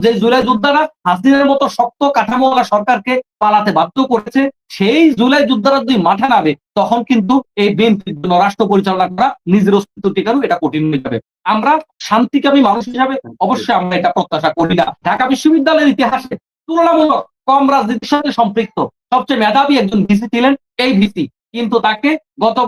যে জুলাই যোদ্ধারা হাসিনার মতো শক্ত কাঠামোওয়ালা সরকারকে পালাতে বাধ্য করেছে, সেই জুলাই যোদ্ধারা যদি মাঠে নামে তখন কিন্তু এই বিএনপির জন্য রাষ্ট্র পরিচালনা করা নিজের অস্তিত্ব টিকানো এটা কঠিন হয়ে যাবে। আমরা শান্তিকামী মানুষ হিসাবে অবশ্যই আমরা এটা প্রত্যাশা করি না। ঢাকা বিশ্ববিদ্যালয়ের ইতিহাসে তুলনামূলক কম রাজনীতির সাথে সম্পৃক্ত সবচেয়ে মেধাবী একজন ভিসি ছিলেন এই ভিসি, কিন্তু তাকে গত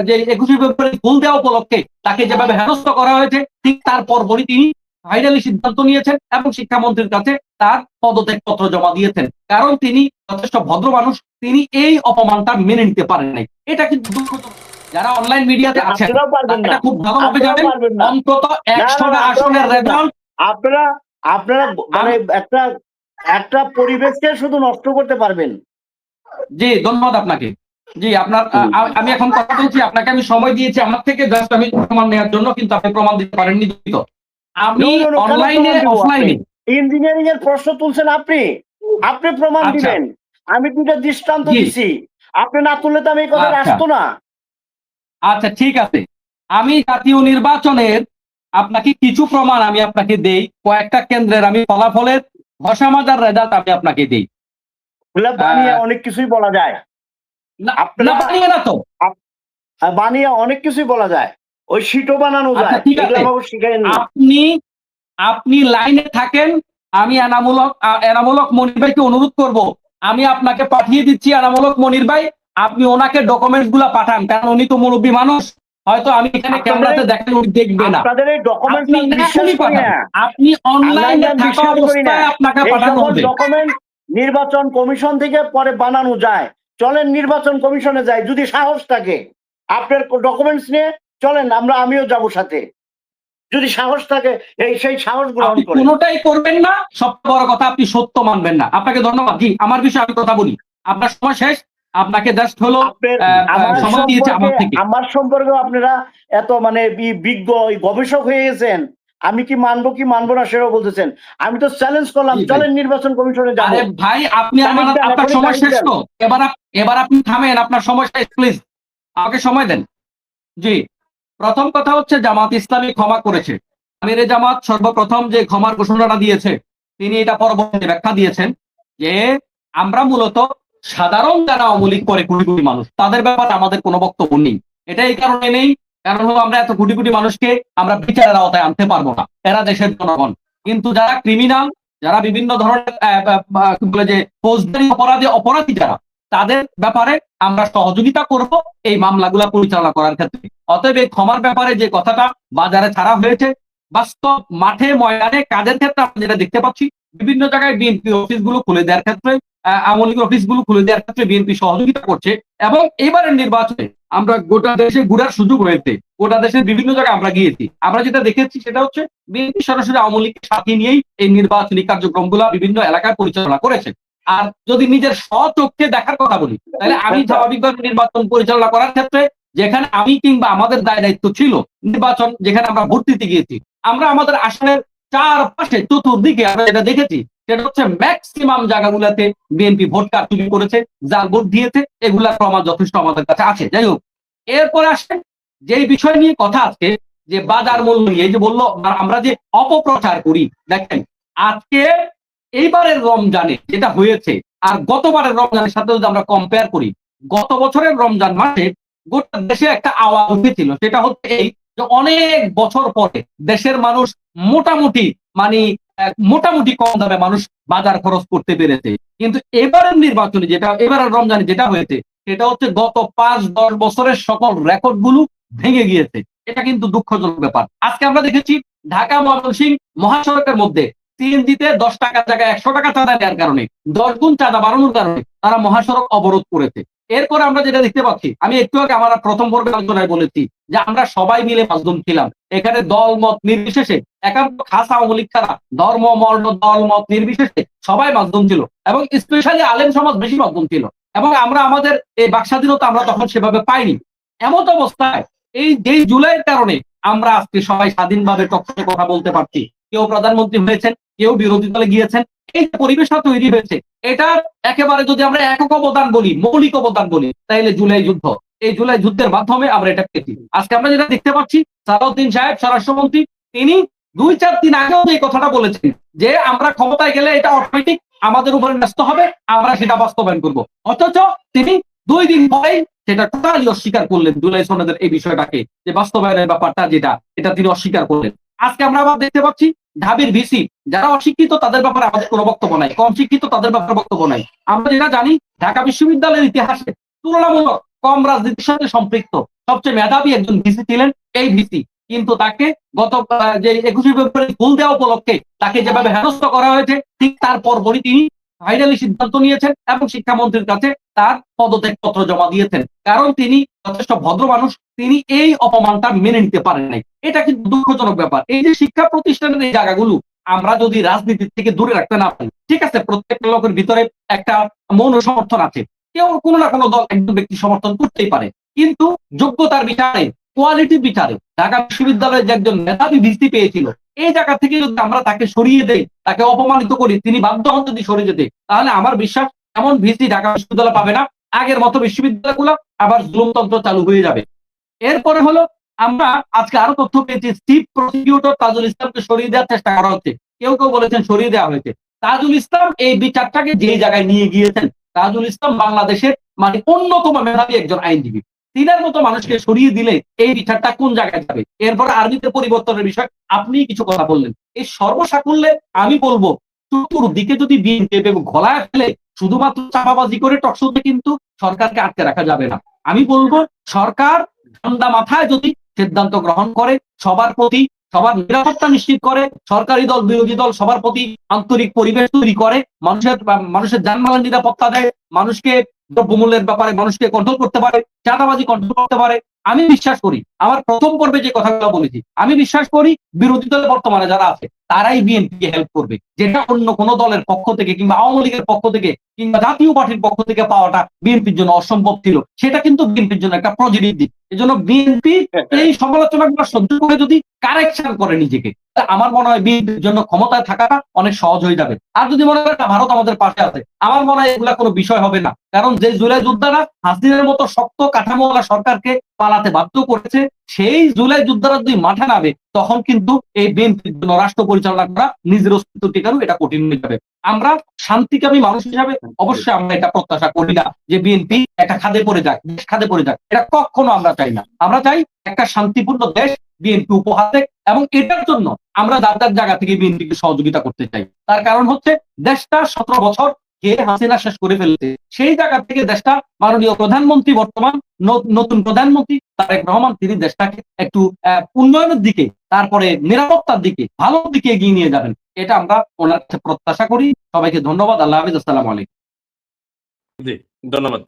যে 21শে ফেব্রুয়ারি ফুল দেওয়া উপলক্ষে তাকে যেভাবে হেনস্থ করা হয়েছে, ঠিক তার পরপরই তিনি ফাইনালি সিদ্ধান্ত নিয়েছেন এবং শিক্ষামন্ত্রীর কাছে তার পদত্যাগ পত্র জমা দিয়েছেন, কারণ তিনি যথেষ্ট ভদ্র মানুষ, তিনি এই অপমানটা মেনে নিতে পারেন নাই। এটা কিন্তু দুঃখজনক। যারা অনলাইন মিডিয়াতে আছেন এটা খুব ভালোভাবে জানেন, অন্তত 100টা আসনের রেজাল্ট আপনারা আপনারা মানে একটা পরিবেশকে শুধু নষ্ট করতে পারবেন। জি ধন্যবাদ আপনাকে। জি আপনার আমি এখন কথা বলছি, আপনাকে আমি সময় দিয়েছি আমার থেকে জাস্ট আমি প্রমাণ নেওয়ার জন্য, কিন্তু আপনি প্রমাণ দিতে পারেননি। তো আমি অনলাইনে অফলাইনে ইঞ্জিনিয়ারিং এর প্রশ্ন তুলছেন, আপনি প্রমাণ দিবেন। আমি দুটো দৃষ্টান্ত দিছি, আপনি না তুললে তো আমি এই কথা আসতো না। আচ্ছা ঠিক আছে, আমি জাতীয় নির্বাচনের আপনাকে কিছু প্রমাণ আমি আপনাকে দেই, কয়েকটা কেন্দ্রের আমি ফলাফলের ঘষামাজার রেজাল্ট আমি আপনাকে দেই। বানিয়ে অনেক কিছুই বলা যায়, না বানিয়ে না তো, বানিয়ে অনেক কিছুই বলা যায়, ওই শীটও বানানো যায়। আপনি লাইনে থাকেন, আমি এনামূলক মনির ভাইকে অনুরোধ করব, আমি আপনাকে পাঠিয়ে দিচ্ছি এনামূলক মনির ভাই, আপনি ওনাকে ডকুমেন্টস গুলা পাঠান, কারণ উনি তো মুরব্বী মানুষ, হয়তো আমি এখানে ক্যামেরাতে দেখেন উনি দেখবে না। আপনাদের এই ডকুমেন্টস আপনি অনলাইনে থাকা অবস্থায় আপনাকে পাঠানো হবে। ডকুমেন্ট নির্বাচন কমিশন থেকে পরে বানানো যায়, চলেন নির্বাচন কমিশনে যাই যদি সাহস থাকে। আপনার ডকুমেন্টস নিয়ে চলেন, আমিও যাব সাথে, যদি সাহস থাকে সেই সাহস গ্রহণ করেন। কোনোটাই করবেন না, সবচেয়ে বড় কথা আপনি সত্য মানবেন না। আপনাকে ধন্যবাদ। জি আমার বিষয়ে আমি কথা বলি, আপনার সময় শেষ, আপনাকে জাস্ট হলো সময় দিয়েছে আমার থেকে। আমার সম্পর্কে আপনারা এত মানে বিজ্ঞ গবেষক হয়ে গেছেন, আমি কি মানবো না সেটাও বলতেছেন। আমি তো চ্যালেঞ্জ করলাম, চলেন নির্বাচন কমিশনে যাবো। আরে ভাই আপনি আপনার সময় শেষ তো, এবার আপনি থামেন, আপনার সময় শেষ, প্লিজ আমাকে সময় দেন। জি প্রথম কথা হচ্ছে জামাত ইসলামী ক্ষমা করেছে। আমিরে জামাত সর্বপ্রথম যে ক্ষমার ঘোষণাটা দিয়েছে, তিনি এটা পরবর্তী ব্যাখ্যা দিয়েছেন যে আমরা মূলত সাধারণ যারা আওয়ামী লীগ করে কোটি কোটি মানুষ, তাদের ব্যাপারে আমাদের কোনো বক্তব্য নেই। এটা এই কারণে নেই, কারণ হলো আমরা এত কোটি কোটি মানুষকে আমরা বিচারের আওতায় আনতে পারবো না, এরা দেশের জনগণ। কিন্তু যারা ক্রিমিনাল, যারা বিভিন্ন ধরনের বলে যে ফৌজদারি অপরাধী যারা, তাদের ব্যাপারে আমরা সহযোগিতা করব এই মামলাগুলা পরিচালনা করার ক্ষেত্রে। অতএব এই ক্ষমার ব্যাপারে যে কথাটা বাজারে ছাড়া হয়েছে, বাস্তব মাঠে ময়দানে কাজের ক্ষেত্রে আমরা যেটা দেখতে পাচ্ছি, বিভিন্ন জায়গায় বিএনপি অফিসগুলো খুলে দেওয়ার ক্ষেত্রে, আওয়ামী লীগের অফিসগুলো খুলে দেওয়ার ক্ষেত্রে বিএনপি সহযোগিতা করছে। এবং এবারের নির্বাচনে আমরা গোটা দেশে ঘুরার সুযোগ হয়েছে, গোটা দেশের বিভিন্ন জায়গায় আমরা গিয়েছি, আমরা যেটা দেখেছি সেটা হচ্ছে বিএনপি সরাসরি আওয়ামী লীগকে সাথে নিয়েই এই নির্বাচনী কার্যক্রমগুলো বিভিন্ন এলাকায় পরিচালনা করেছে। আর যদি নিজের স্বচক্ষে দেখার কথা বলি, তাহলে আমি স্বাভাবিকভাবে নির্বাচন পরিচালনা করার ক্ষেত্রে যেখানে আমি কিংবা আমাদের দায় দায়িত্ব ছিল, নির্বাচন যেখানে আমরা ভোট দিতে গিয়েছি, আমরা আমাদের আসনের চারপাশে চতুর্দিকে আমরা যেটা দেখেছি সেটা হচ্ছে ম্যাক্সিমাম জায়গাগুলোতে বিএনপি ভোট কারচুপি করেছে, যার ভোট দিয়েছে, এগুলার প্রমাণ যথেষ্ট আমাদের কাছে আছে। যাই হোক, এরপরে আসেন যেই বিষয় নিয়ে কথা আজকে, যে বাজার মূল্য নিয়ে যে বললো আমরা যে অপপ্রচার করি। দেখেন আজকে এইবারের রমজানে যেটা হয়েছে আর গতবারের রমজানের সাথে যদি আমরা কম্পেয়ার করি, গত বছরের রমজান মাসে গোটা দেশে একটা আওয়াজ উঠেছিল, সেটা হচ্ছে এই যে অনেক বছর পরে দেশের মানুষ মোটামুটি কম দামে মানুষ বাজার খরচ করতে পেরেছে। কিন্তু এবারের নির্বাচনে এবারের রমজানে যেটা হয়েছে সেটা হচ্ছে গত 5-10 বছরের সকল রেকর্ড গুলো ভেঙে গিয়েছে। এটা কিন্তু দুঃখজনক ব্যাপার। আজকে আমরা দেখেছি ঢাকা ময়মনসিংহ মহাসড়কের মধ্যে সিএনজিতে 10 টাকার জায়গায় 100 টাকা চাঁদা দেওয়ার কারণে, 10 গুণ চাঁদা বাড়ানোর কারণে তারা মহাসড়ক অবরোধ করেছে। এরপরে আমরা যেটা দেখতে পাচ্ছি, আমি একটু আগে আমার প্রথম পর্বে আলোচনায় বলেছি যে আমরা সবাই মিলে মাধ্যম ছিলাম, এখানে দল মত নির্বিশেষে, একান্ত খাস আওয়ামী লীগ ছাড়া ধর্ম বর্ণ দল মত নির্বিশেষে সবাই মাধ্যম ছিল, এবং স্পেশালি আলেম সমাজ বেশি মাধ্যম ছিল। এবং আমরা আমাদের এই বাকস্বাধীনতা আমরা তখন সেভাবে পাইনি। এমত অবস্থায় এই জুলাইয়ের কারণে আমরা আজকে সবাই স্বাধীনভাবে টকশোতে কথা বলতে পারছি, কেউ প্রধানমন্ত্রী হয়েছেন, কেউ বিরোধী দলে গিয়েছেন। এই যে পরিবেশটা তৈরি হয়েছে, এটার একেবারে যদি আমরা একক অবদান বলি, মৌলিক অবদান বলি, তাহলে জুলাই যুদ্ধ। এই জুলাই যুদ্ধের মাধ্যমে আমরা এটা পেয়েছি। আজকে আমরা যেটা দেখতে পাচ্ছি, সালাউদ্দিন সাহেব স্বরাষ্ট্রমন্ত্রী, তিনি 2-4 দিন আগেও এই কথাটা বলেছেন যে আমরা ক্ষমতায় গেলে এটা অটোমেটিক আমাদের উপরে ন্যস্ত হবে, আমরা সেটা বাস্তবায়ন করব। অথচ তিনি 2 দিন পরেই সেটা টোটালি অস্বীকার করলেন, জুলাই সনদের এই বিষয়টাকে যে বাস্তবায়নের ব্যাপারটা যেটা, এটা তিনি অস্বীকার করলেন। আজকে আমরা আবার দেখতে পাচ্ছি ঢাবির ভিসি যারা অশিক্ষিত তাদের ব্যাপারে আমাদের কোনো বক্তব্য নাই, কম শিক্ষিত তাদের ব্যাপারে বক্তব্য নাই। আমরা যেটা জানি ঢাকা বিশ্ববিদ্যালয়ের ইতিহাসে তুলনামূলক কম রাজনীতির সাথে সম্পৃক্ত সবচেয়ে মেধাবী একজন ভিসি ছিলেন এই ভিসি, কিন্তু তাকে গত যে 21শে ফেব্রুয়ারি ফুল দেওয়া উপলক্ষে তাকে যেভাবে হেনস্থ করা হয়েছে, ঠিক তার পরপরই তিনি ফাইনালি সিদ্ধান্ত নিয়েছেন এবং শিক্ষামন্ত্রীর কাছে তার পদত্যাগপত্র জমা দিয়েছেন। কারণ তিনি যথেষ্ট ভদ্র মানুষ, তিনি এই অপমানটা মেনে নিতে পারেন নাই। এটা কিন্তু দুঃখজনক ব্যাপার। এই যে শিক্ষা প্রতিষ্ঠানের এই জায়গাগুলো আমরা যদি রাজনীতি থেকে দূরে রাখতে না পারি, ঠিক আছে, প্রত্যেকটা লোকের ভিতরে একটা মৌন সমর্থন আছে, কেউ কোনো না কোনো দল একজন ব্যক্তি সমর্থন করতেই পারে, কিন্তু যোগ্যতার বিচারে, কোয়ালিটি বিচারে ঢাকা বিশ্ববিদ্যালয়ের যে একজন মেধাবী ভিসি পেয়েছিল, এই জায়গা থেকে যদি আমরা তাকে সরিয়ে দেই, তাকে অপমানিত করি, তিনি বাধ্য হন যদি সরে যেতে, তাহলে আমার বিশ্বাস এমন ভিসি ঢাকা বিশ্ববিদ্যালয় পাবে না। আগের মতো বিশ্ববিদ্যালয়গুলো আবার জুলুমতন্ত্র চালু হয়ে যাবে। এরপরে হলো আমরা আজকে আরো তথ্য পেয়েছি, চিফ প্রসিকিউটর তাজুল ইসলামকে সরিয়ে দেওয়ার চেষ্টা করা হচ্ছে। কেউ কেউ বলেছেন সরিয়ে দেওয়া হয়েছে। তাজুল ইসলাম এই বিচারটাকে যে জায়গায় নিয়ে গিয়েছেন, তাজুল ইসলাম বাংলাদেশের মানে অন্যতম মেধাবী একজন আইনজীবী, তিনার মতো মানুষকে সরিয়ে দিলে এই বিচারটা কোন জায়গায় যাবে? এরপরে আরবিতে পরিবর্তনের বিষয় আপনি কিছু কথা বললেন। এই সর্বসাকুল্যে আমি বলবো, চতুর্দিকে যদি বিএনপি ঘোলায় ফেলে শুধুমাত্র চাপাবাজি করে টকশোতে কিন্তু সরকারকে আটকে রাখা যাবে না। আমি বলবো সরকার ঠান্ডা মাথায় যদি সিদ্ধান্ত গ্রহণ করে, সবার প্রতি সবার নিরাপত্তা নিশ্চিত করে, সরকারি দল বিরোধী দল সবার প্রতি আন্তরিক পরিবেশ তৈরি করে, মানুষের জানমালের নিরাপত্তা দেয়, মানুষকে দ্রব্যমূল্যের ব্যাপারে মানুষকে কন্ট্রোল করতে পারে, চাঁদাবাজি কন্ট্রোল করতে পারে, আমি বিশ্বাস করি, আমার প্রথম পর্বে যে কথাগুলো বলেছি, আমি বিশ্বাস করি বিরোধী দলে বর্তমানে যারা আছে তারাই বিএনপিকে হেল্প করবে, যেটা অন্য কোনো দলের পক্ষ থেকে কিংবা আওয়ামী লীগের পক্ষ থেকে কিংবা জাতীয় পার্টির পক্ষ থেকে পাওয়াটা বিএনপির জন্য অসম্ভব ছিল। সেটা কিন্তু বিএনপির জন্য একটা পজিটিভ দিক। এজন্য বিএনপি এই সমালোচনাগুলো সহ্য করে যদি কারেকশন করে নিজেকে, আমার মনে হয় বিএনপির জন্য ক্ষমতায় থাকাটা অনেক সহজ হয়ে যাবে। আর যদি মনে করেন ভারত আমাদের পাশে আছে, আমার মনে হয় এগুলা কোনো বিষয় হবে না। কারণ যে জুলাই যোদ্ধারা হাসিনার মতো শক্ত কাঠামোওয়ালা সরকারকে পালাতে বাধ্য করেছে, সেই জুলাই যোদ্ধারা যদি মাঠে নামে, তখন কিন্তু এই বিএনপির জন্য রাষ্ট্র পরিচালনা করা নিজের অস্তিত্ব টিকানো এটা কঠিন হয়ে যাবে। আমরা শান্তিকামী মানুষ হিসাবে অবশ্যই আমরা এটা প্রত্যাশা করি না যে বিএনপি একটা খাদে পড়ে যাক, দেশ খাদে পড়ে যাক, এটা কখনো আমরা চাই না। আমরা চাই একটা শান্তিপূর্ণ দেশ বিএনপি উপহার দেয়, এবং এটার জন্য আমরা যার যার জায়গা থেকে বিএনপিকে সহযোগিতা করতে চাই। তার কারণ হচ্ছে দেশটা 17 বছর কে হাসিনা শেষ করে ফেলতে, সেই জায়গা থেকে দেশটা মাননীয় প্রধানমন্ত্রী, বর্তমান নতুন প্রধানমন্ত্রী তারেক রহমান, তিনি দেশটাকে একটু উন্নয়নের দিকে, তারপরে নিরাপত্তার দিকে, ভালোর দিকে এগিয়ে নিয়ে যাবেন, এটা আমরা ওনার কাছে প্রত্যাশা করি। সবাইকে ধন্যবাদ। আল্লাহ হাফিজ। আসসালামু আলাইকুম। জি, ধন্যবাদ।